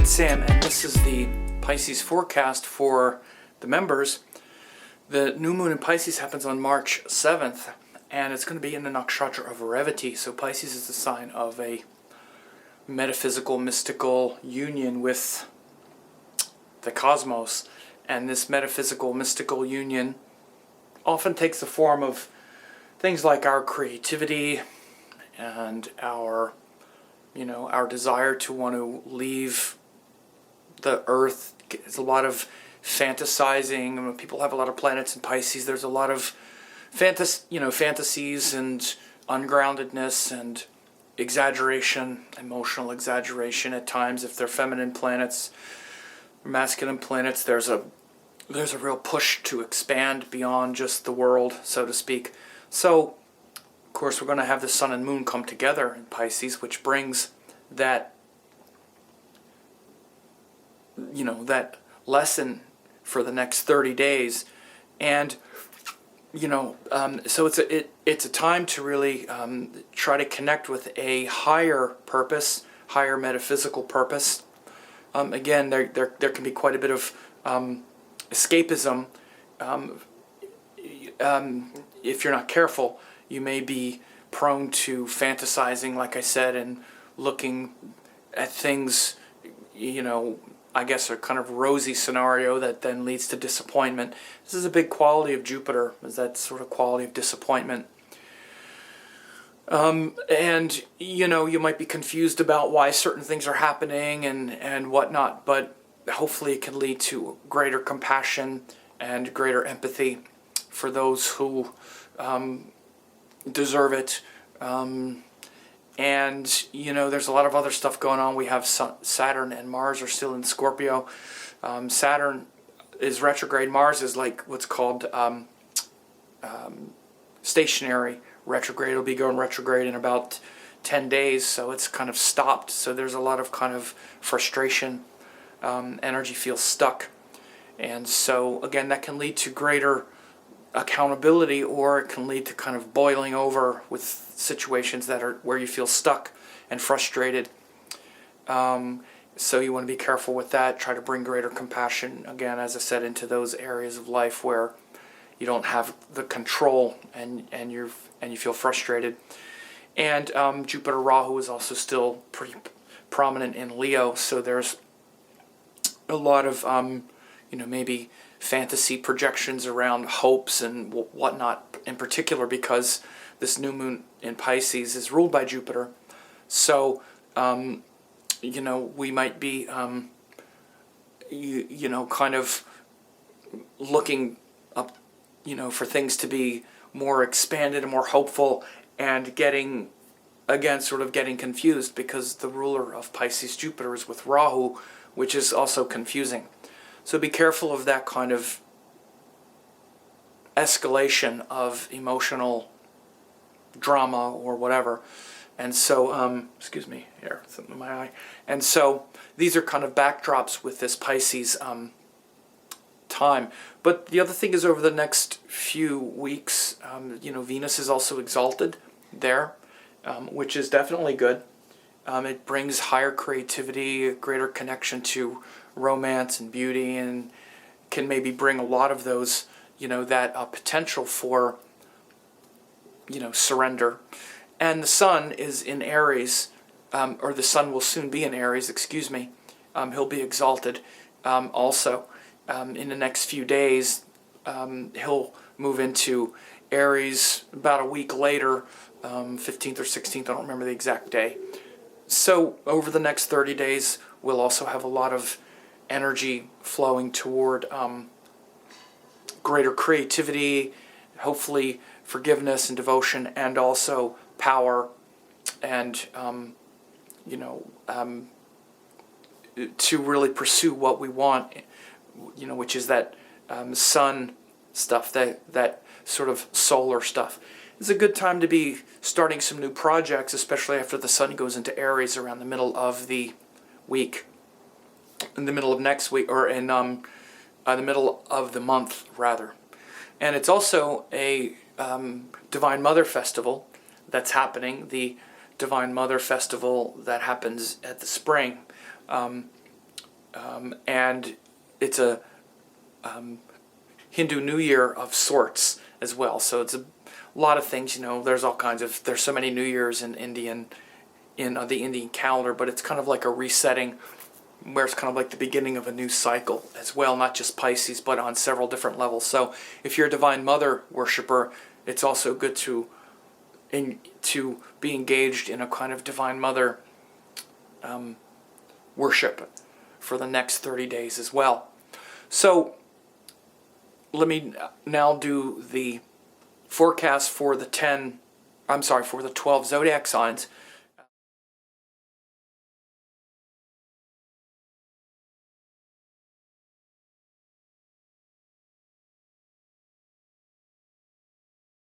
it's Sam, and this is the Pisces forecast for the members. The new moon in Pisces happens on March 7th, and it's going to be in the nakshatra of Revati. So Pisces is the sign of a metaphysical, mystical union with the cosmos. And this metaphysical, mystical union often takes the form of things like our creativity and our desire to want to leave the earth. It's a lot of fantasizing. When people have a lot of planets in Pisces, there's a lot of fantasies and ungroundedness and exaggeration, emotional exaggeration at times. If they're feminine planets, masculine planets, there's a real push to expand beyond just the world, so to speak. So, of course, we're going to have the sun and moon come together in Pisces, which brings that, that lesson for the next 30 days. And, so it's a time to really try to connect with a higher purpose, higher metaphysical purpose. Again, there can be quite a bit of escapism. If you're not careful, you may be prone to fantasizing, like I said, and looking at things, I guess a kind of rosy scenario that then leads to disappointment. This is a big quality of Jupiter, is that sort of quality of disappointment. And, you might be confused about why certain things are happening and whatnot, but hopefully it can lead to greater compassion and greater empathy for those who deserve it. And, there's a lot of other stuff going on. We have Saturn and Mars are still in Scorpio. Saturn is retrograde. Mars is like what's called stationary retrograde. It'll be going retrograde in about 10 days, so it's kind of stopped. So there's a lot of kind of frustration. Energy feels stuck. And so, again, that can lead to greater accountability, or it can lead to kind of boiling over with situations that are where you feel stuck and frustrated. So you want to be careful with that. Try to bring greater compassion, again, as I said, into those areas of life where you don't have the control and you feel frustrated. And Jupiter Rahu is also still pretty prominent in Leo, so there's a lot of maybe fantasy projections around hopes and whatnot, in particular because this new moon in Pisces is ruled by Jupiter. So, we might be, kind of looking up, for things to be more expanded and more hopeful, and getting confused because the ruler of Pisces, Jupiter, is with Rahu, which is also confusing. So be careful of that kind of escalation of emotional drama or whatever. And so, excuse me, here, something in my eye. And so these are kind of backdrops with this Pisces time. But the other thing is, over the next few weeks, Venus is also exalted there, which is definitely good. It brings higher creativity, a greater connection to romance and beauty, and can maybe bring a lot of those, that potential for, surrender. And the sun is in Aries, or the sun will soon be in Aries, excuse me. He'll be exalted also in the next few days. He'll move into Aries about a week later, 15th or 16th, I don't remember the exact day. So over the next 30 days, we'll also have a lot of energy flowing toward greater creativity, hopefully forgiveness and devotion, and also power, and to really pursue what we want, which is that sun stuff, that sort of solar stuff. It's a good time to be starting some new projects, especially after the sun goes into Aries around the middle of the week, in the middle of next week, or in the middle of the month, rather. And it's also a Divine Mother Festival that's happening, the Divine Mother Festival that happens at the spring. and it's a Hindu New Year of sorts as well. So it's a lot of things, there's there's so many New Years in the Indian calendar, but it's kind of like a resetting where it's kind of like the beginning of a new cycle as well, not just Pisces, but on several different levels. So if you're a Divine Mother worshiper, it's also good to be engaged in a kind of Divine Mother worship for the next 30 days as well. So let me now do the forecast for the 12 zodiac signs.